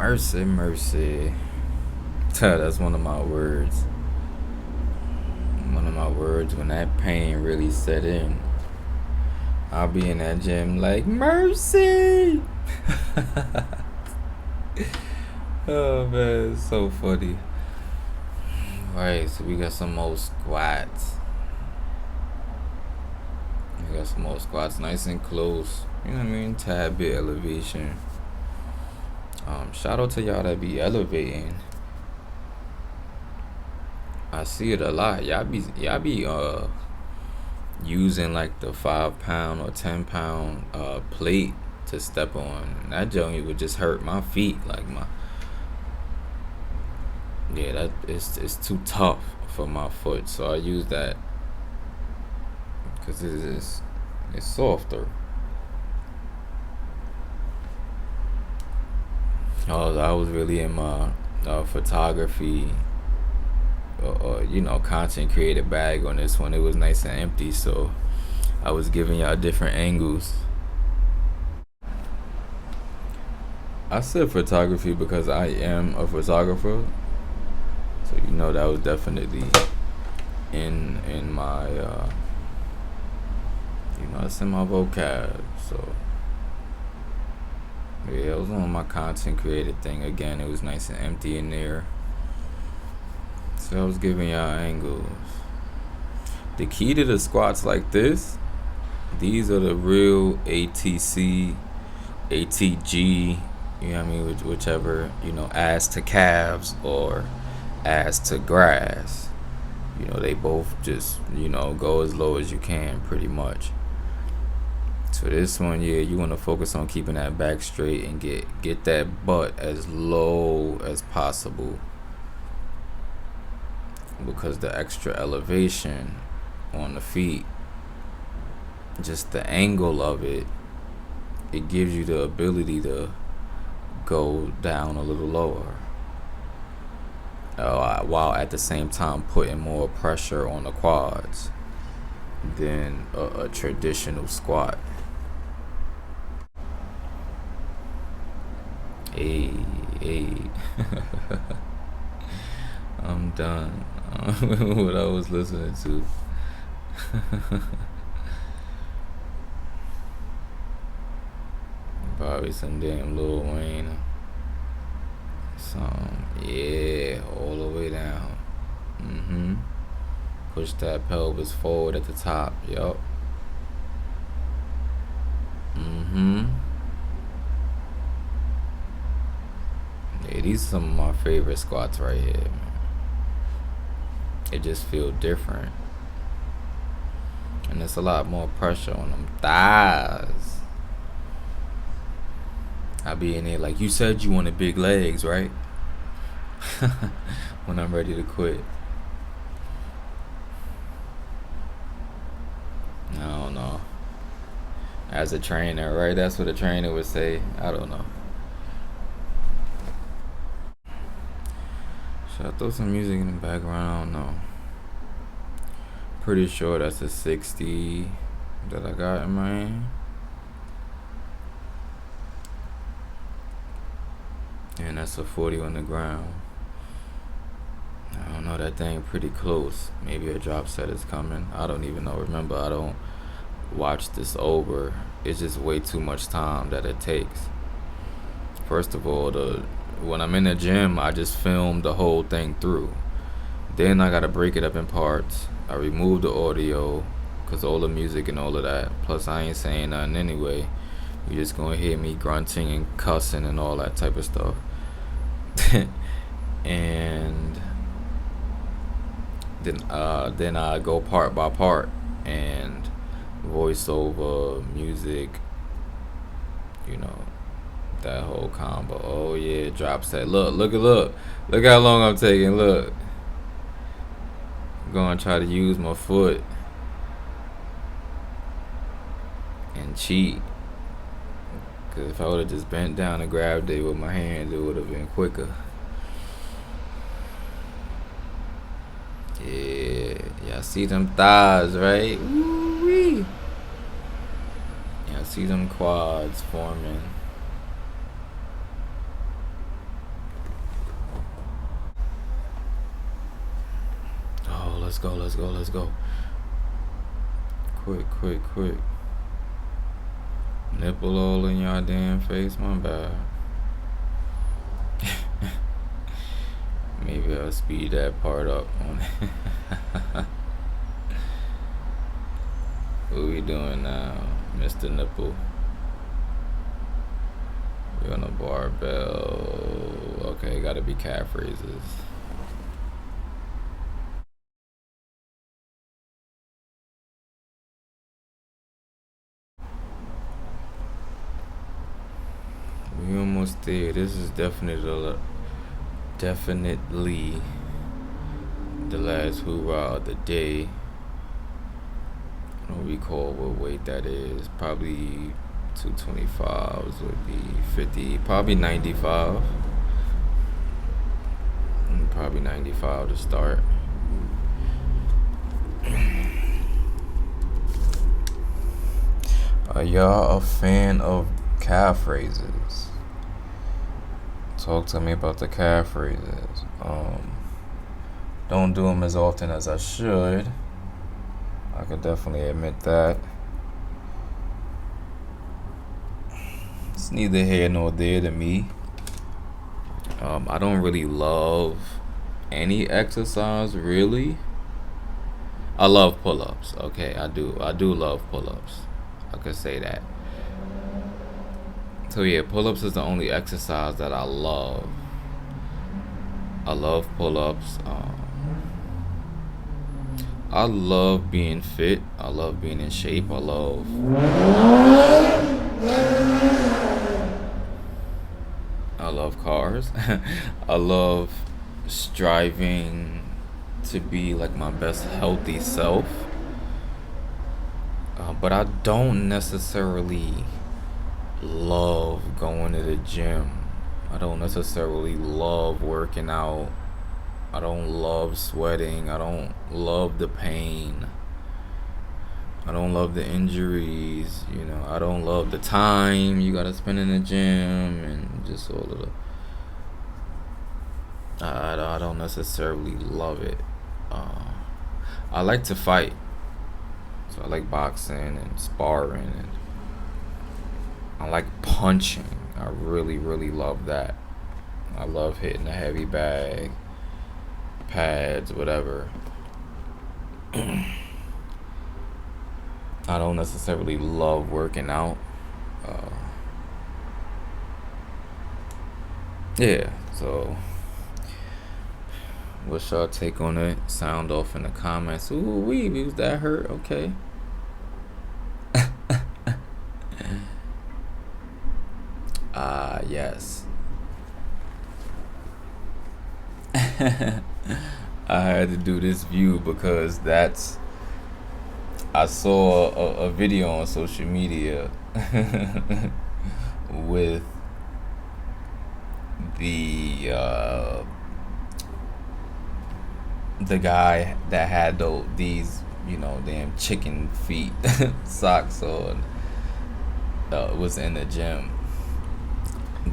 Mercy, mercy. That's one of my words. One of my words when that pain really set in. I'll be in that gym like, mercy! Oh man, it's so funny. Alright, so we got some more squats. We got some more squats nice and close. You know what I mean? Tad bit elevation. Shout out to y'all that be elevating. I see it a lot. Y'all be using like the 5 pound or 10 pound plate to step on. And that joint would just hurt my feet. Like that it's too tough for my foot. So I use that because it's softer. I was really in my photography content creator bag on this one. It was nice and empty, so I was giving y'all different angles. I said photography because I am a photographer, so that was definitely in my it's in my vocab. So yeah, it was on my content creator thing again. It was nice and empty in there. So I was giving y'all angles. The key to the squats like this, these are the real ATC, ATG, you know what I mean, whichever, ass to calves or ass to grass. They both just, go as low as you can pretty much. So this one, you want to focus on keeping that back straight and get that butt as low as possible, because the extra elevation on the feet, just the angle of it gives you the ability to go down a little lower, while at the same time putting more pressure on the quads than a traditional squat. Hey. I'm done. What I was listening to. Probably some damn Lil Wayne. All the way down. Push that pelvis forward at the top. Yup. Yeah, these are some of my favorite squats right here, man. It just feel different, and there's a lot more pressure on them thighs. I be in there like, you said you wanted big legs, right? When I'm ready to quit. I don't know. As a trainer, right? That's what a trainer would say. I don't know. Should I throw some music in the background? I don't know. Pretty sure that's a 60 that I got in my hand. And that's a 40 on the ground. I don't know, that thing pretty close. Maybe a drop set is coming. I don't even know. Remember, I don't watch this over. It's just way too much time that it takes. First of all, when I'm in the gym, I just film the whole thing through. Then I gotta break it up in parts. I remove the audio, cause all the music and all of that. Plus I ain't saying nothing anyway. You just gonna hear me grunting and cussing and all that type of stuff. And then I go part by part and voiceover, music, that whole combo. Oh yeah, drop set. Look how long I'm taking. Look, I'm gonna try to use my foot and cheat, because if I would have just bent down and grabbed it with my hands, it would have been quicker. Yeah, y'all see them thighs, right? Woo-wee. Y'all see them quads forming. go, let's go, let's go. Quick, quick, quick. Nipple all in y'all damn face, my bad. Maybe I'll speed that part up on it. What we doing now, Mr. Nipple? We're on a barbell. Okay, gotta be calf raises. We almost there. This is definitely the last hoorah of the day. I don't recall what weight that is. Probably 225s would be 50, probably 95. Probably 95 to start. Are y'all a fan of calf raises? Talk to me about the calf raises. Don't do them as often as I should. I could definitely admit that. It's neither here nor there to me. I don't really love any exercise, really. I love pull-ups. Okay, I do love pull-ups. I could say that. So yeah, pull-ups is the only exercise that I love. I love pull-ups. I love being fit. I love being in shape. I love cars. I love striving to be like my best healthy self. But I don't necessarily love going to the gym. I don't necessarily love working out. I don't love sweating. I don't love the pain. I don't love the injuries. I don't love the time you gotta spend in the gym and just all of the. I don't necessarily love it. I like to fight. So I like boxing and sparring, and I like punching. I really, really love that. I love hitting a heavy bag, pads, whatever. I don't necessarily love working out. Yeah, so what's your take on it? Sound off in the comments. Ooh, was that hurt? Okay. Yes. I had to do this view because I saw a video on social media with the guy that had these damn chicken feet socks on. Was in the gym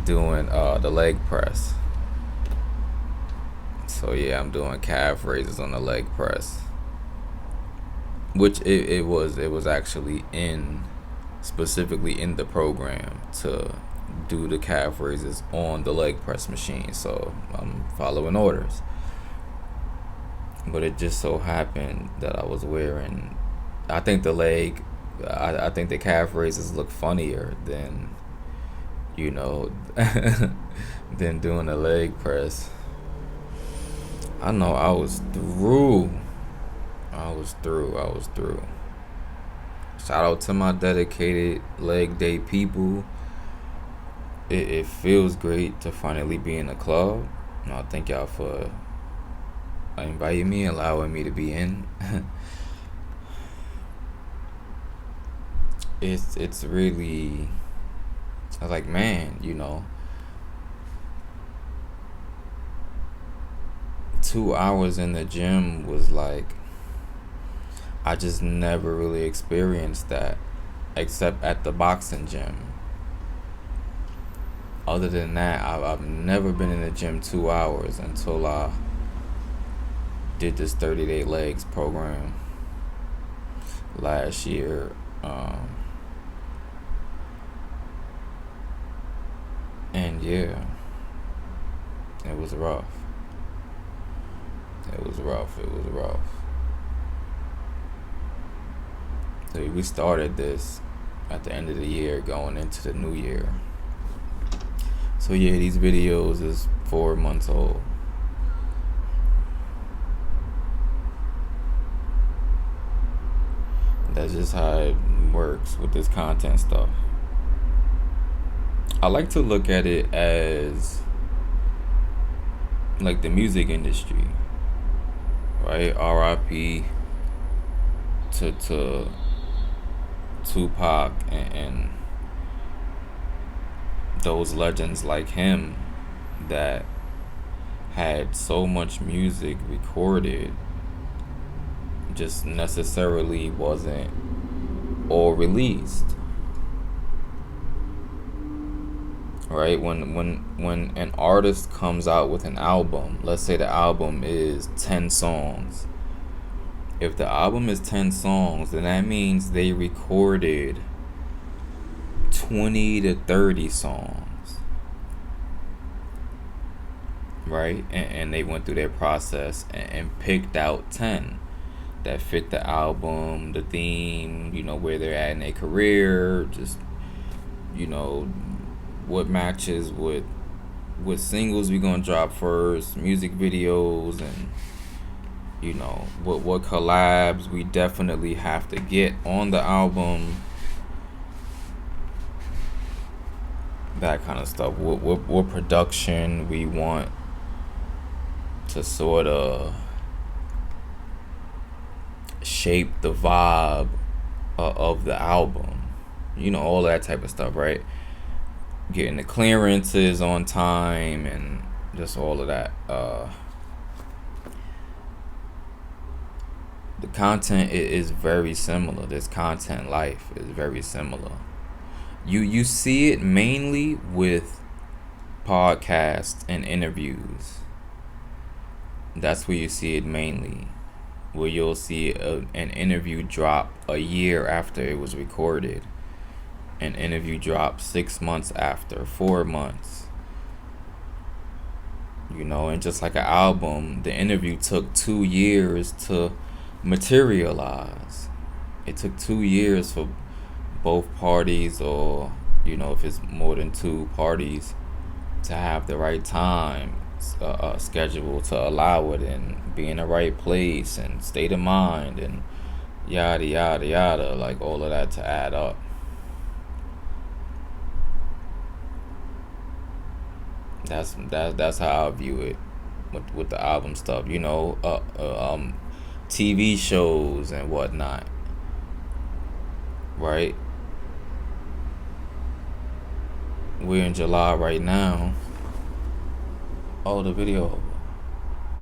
doing the leg press. So yeah, I'm doing calf raises on the leg press, which it was actually specifically in the program to do the calf raises on the leg press machine. So I'm following orders. But it just so happened that I was wearing, I think I think the calf raises look funnier than than doing a leg press. I know I was through. Shout out to my dedicated leg day people. It feels great to finally be in the club. I thank y'all for inviting me, allowing me to be in. It's really, I was like, man, 2 hours in the gym was like, I just never really experienced that except at the boxing gym. Other than that, I've never been in the gym 2 hours until did this 30-day legs program last year. And yeah, it was rough. It was rough. So we started this at the end of the year, going into the new year. So yeah, these videos is 4 months old. That's just how it works with this content stuff. I like to look at it as like the music industry, right? R.I.P. to Tupac and those legends like him that had so much music recorded, just necessarily wasn't all released. Right? When an artist comes out with an album, let's say the album is 10 songs. If the album is 10 songs, then that means they recorded 20 to 30 songs. Right? And they went through their process and picked out 10 that fit the album, the theme, where they're at in their career, just, what matches with what singles we gonna drop first, music videos, and what collabs we definitely have to get on the album, that kind of stuff. What production we want to sort of shape the vibe of the album, all that type of stuff, right? Getting the clearances on time and just all of that. The content is very similar. This content life is very similar. You see it mainly with podcasts and interviews. That's where you see it mainly. Where you'll see an interview drop a year after it was recorded. An interview drop 6 months after, 4 months. And just like an album, the interview took 2 years to materialize. It took 2 years for both parties, or if it's more than 2 parties, to have the right time schedule to allow it, and be in the right place and state of mind, and yada yada yada, like all of that to add up. That's how I view it with the album stuff. TV shows and whatnot, right? We're in July right now. Oh, the video.